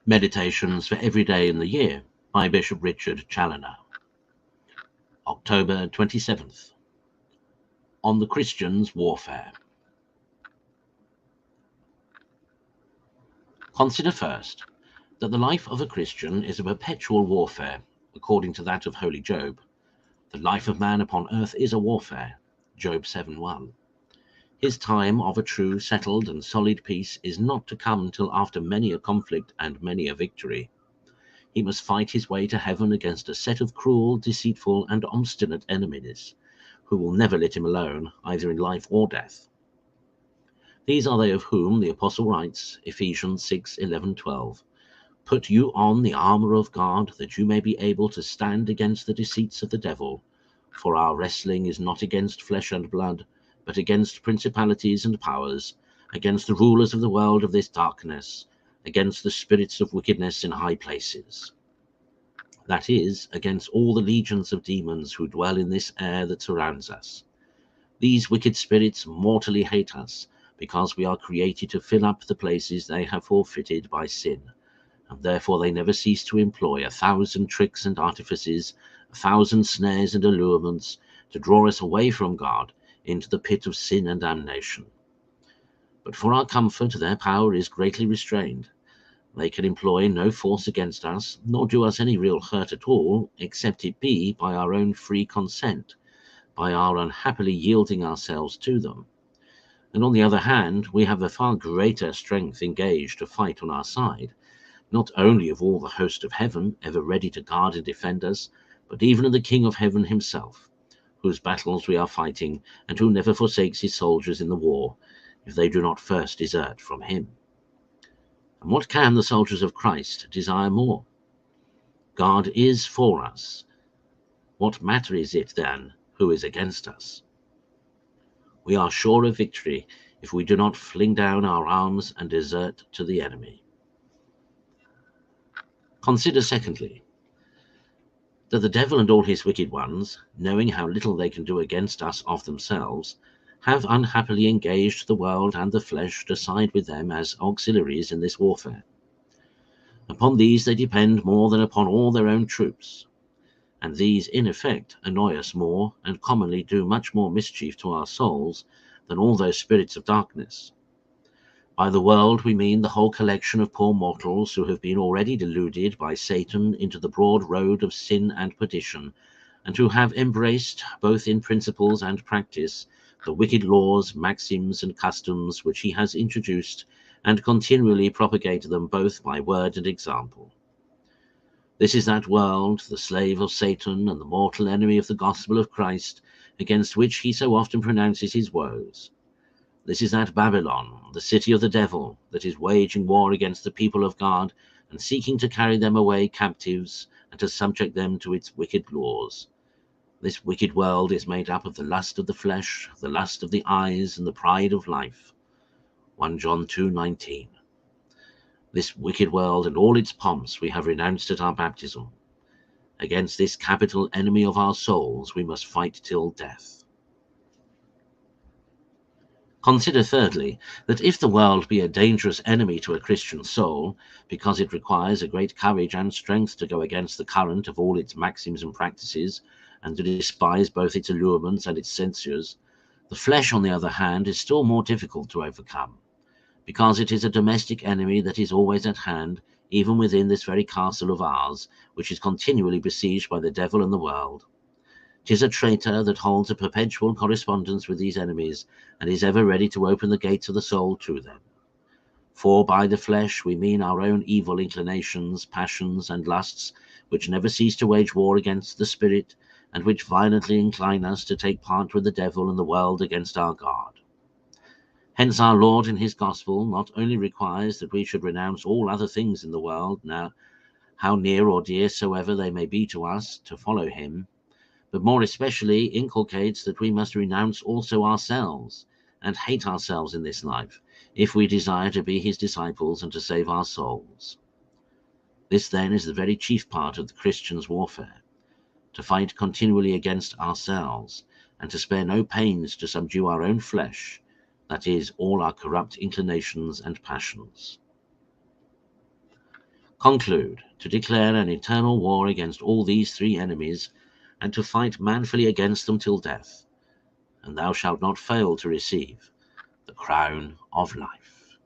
Meditations for Every Day in the Year by Bishop Richard Challoner. October 27th. On the Christian's Warfare. Consider first that the life of a Christian is a perpetual warfare, according to that of holy Job. The life of man upon earth is a warfare, Job 7:1. His time of a true, settled, and solid peace is not to come till after many a conflict and many a victory. He must fight his way to heaven against a set of cruel, deceitful, and obstinate enemies, who will never let him alone, either in life or death. These are they of whom the Apostle writes, Ephesians 6:11-12, "Put you on the armour of God, that you may be able to stand against the deceits of the devil. For our wrestling is not against flesh and blood, but against principalities and powers, against the rulers of the world of this darkness, against the spirits of wickedness in high places." That is, against all the legions of demons who dwell in this air that surrounds us. These wicked spirits mortally hate us, because we are created to fill up the places they have forfeited by sin, and therefore they never cease to employ 1,000 tricks and artifices, 1,000 snares and allurements, to draw us away from God into the pit of sin and damnation. But for our comfort their power is greatly restrained. They can employ no force against us, nor do us any real hurt at all, except it be by our own free consent, by our unhappily yielding ourselves to them. And on the other hand, we have a far greater strength engaged to fight on our side, not only of all the host of heaven, ever ready to guard and defend us, but even of the King of heaven himself, whose battles we are fighting, and who never forsakes his soldiers in the war, if they do not first desert from him. And what can the soldiers of Christ desire more? God is for us. What matter is it, then, who is against us? We are sure of victory if we do not fling down our arms and desert to the enemy. Consider, secondly, that the devil and all his wicked ones, knowing how little they can do against us of themselves, have unhappily engaged the world and the flesh to side with them as auxiliaries in this warfare. Upon these they depend more than upon all their own troops, and these in effect annoy us more, and commonly do much more mischief to our souls than all those spirits of darkness. By the world we mean the whole collection of poor mortals who have been already deluded by Satan into the broad road of sin and perdition, and who have embraced, both in principles and practice, the wicked laws, maxims, and customs which he has introduced, and continually propagate them both by word and example. This is that world, the slave of Satan and the mortal enemy of the gospel of Christ, against which he so often pronounces his woes. This is that Babylon, the city of the devil, that is waging war against the people of God, and seeking to carry them away captives, and to subject them to its wicked laws. This wicked world is made up of the lust of the flesh, the lust of the eyes, and the pride of life. 1 John 2:19. This wicked world and all its pomps we have renounced at our baptism. Against this capital enemy of our souls we must fight till death. Consider, thirdly, that if the world be a dangerous enemy to a Christian soul, because it requires a great courage and strength to go against the current of all its maxims and practices, and to despise both its allurements and its censures, the flesh, on the other hand, is still more difficult to overcome, because it is a domestic enemy that is always at hand, even within this very castle of ours, which is continually besieged by the devil and the world. 'Tis a traitor that holds a perpetual correspondence with these enemies, and is ever ready to open the gates of the soul to them. For by the flesh we mean our own evil inclinations, passions, and lusts, which never cease to wage war against the spirit, and which violently incline us to take part with the devil and the world against our God. Hence our Lord in his gospel not only requires that we should renounce all other things in the world, now how near or dear soever they may be to us, to follow him, but more especially inculcates that we must renounce also ourselves, and hate ourselves in this life, if we desire to be his disciples and to save our souls. This then is the very chief part of the Christian's warfare, to fight continually against ourselves, and to spare no pains to subdue our own flesh, that is, all our corrupt inclinations and passions. Conclude to declare an eternal war against all these three enemies, and to fight manfully against them till death, and thou shalt not fail to receive the crown of life.